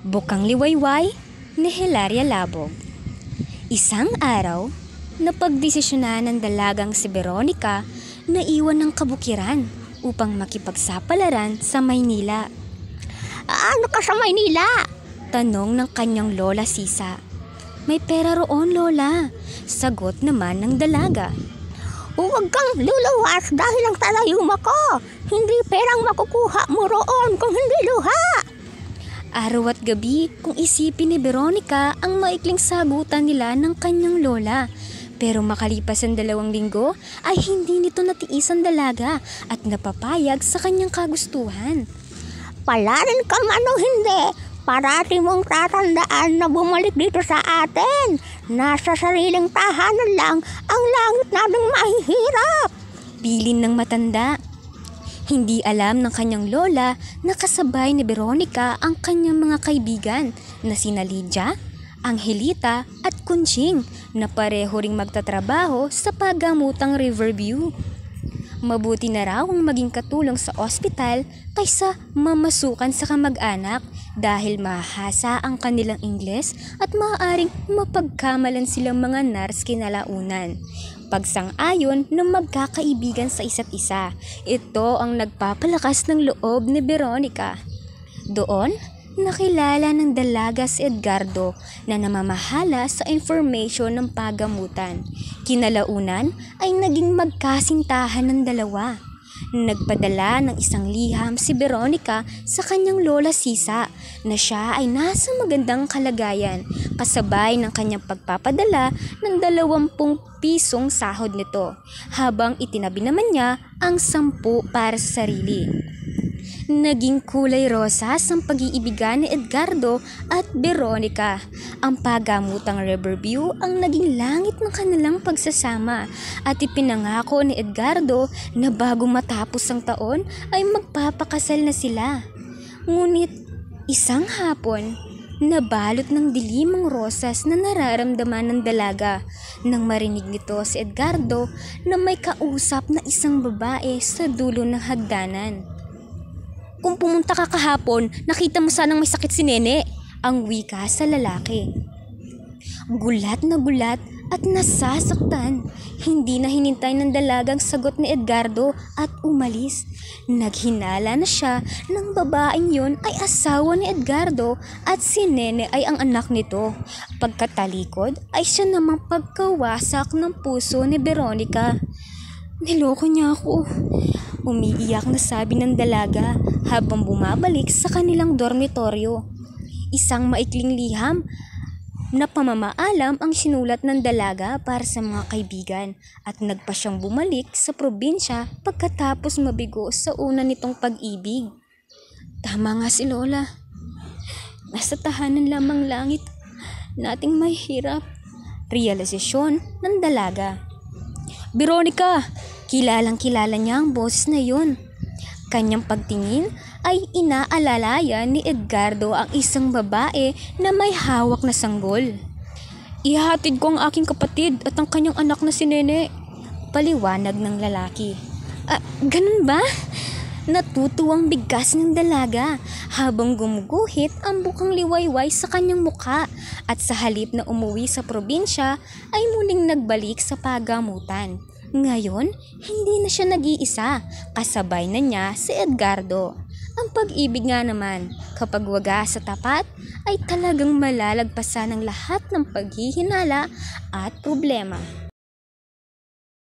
Bukang Liwayway ni Hilaria Labog. Isang araw, napagdesisyonan ng dalagang si Veronica na iwan ng kabukiran upang makipagsapalaran sa Maynila. Ano ka sa Maynila? Tanong ng kanyang lola Sisa. May pera roon, lola. Sagot naman ng dalaga. Huwag kang luluwas dahil ang talayuma ko. Hindi perang makukuha mo roon kung hindi luha. Araw at gabi kung isipin ni Veronica ang maikling sagutan nila ng kanyang lola. Pero makalipas ang 2 linggo ay hindi nito natiis ang dalaga at napapayag sa kanyang kagustuhan. Palarin ka man o hindi, parati mong tatandaan na bumalik dito sa atin. Nasa sariling tahanan lang ang langit nating mahihirap. Bilin ng matanda. Hindi alam ng kanyang lola na kasabay ni Veronica ang kanyang mga kaibigan na sina Lydia, Angelita at Kunching na pareho ring magtatrabaho sa paggamutang Riverview. Mabuti na raw ang maging katulong sa ospital kaysa mamasukan sa kamag-anak dahil mahasa ang kanilang Ingles at maaaring mapagkamalan silang mga nurse kinalaunan. Pagsang-ayon ng magkakaibigan sa isa't isa, ito ang nagpapalakas ng loob ni Veronica. Doon, nakilala ng dalaga si Edgardo na namamahala sa information ng pagamutan. Kinalaunan ay naging magkasintahan ng dalawa. Nagpadala ng isang liham si Veronica sa kanyang lola Sisa na siya ay nasa magandang kalagayan kasabay ng kanyang pagpapadala ng 20 pisong sahod nito habang itinabi naman niya ang 10 para sa sarili. Naging kulay rosas ang pag-iibigan ni Edgardo at Veronica. Ang pagamutang Riverview ang naging langit ng kanilang pagsasama at ipinangako ni Edgardo na bago matapos ang taon ay magpapakasal na sila. Ngunit isang hapon, nabalot ng dilim ang rosas na nararamdaman ng dalaga nang marinig nito si Edgardo na may kausap na isang babae sa dulo ng hagdanan. Kung pumunta ka kahapon, nakita mo sanang may sakit si Nene, ang wika sa lalaki. Gulat na gulat at nasasaktan. Hindi na hinintay ng dalagang sagot ni Edgardo at umalis. Naghinala na siya ng babaeng yun ay asawa ni Edgardo at si Nene ay ang anak nito. Pagkatalikod ay siya namang pagkawasak ng puso ni Veronica. Niloko niya ako. Umiiyak na sabi ng dalaga habang bumabalik sa kanilang dormitoryo. Isang maikling liham na pamamaalam ang sinulat ng dalaga para sa mga kaibigan at nagpa siyang bumalik sa probinsya pagkatapos mabigo sa una nitong pag-ibig. Tama nga si Lola. Nasa tahanan lamang langit nating may hirap. Realisasyon ng dalaga. Veronica! Kilalang-kilala niya ang boses na yun. Kanyang pagtingin ay inaalalayan ni Edgardo ang isang babae na may hawak na sanggol. Ihahatid ko ang aking kapatid at ang kanyang anak na si Nene. Paliwanag ng lalaki. Ganun ba? Natutuwang bigkas ng dalaga habang gumuguhit ang bukang liwayway sa kanyang muka at sa halip na umuwi sa probinsya ay muling nagbalik sa pagamutan. Ngayon, hindi na siya nag-iisa, kasabay na niya si Edgardo. Ang pag-ibig nga naman, kapag wagas sa tapat, ay talagang malalagpasan ang lahat ng paghihinala at problema.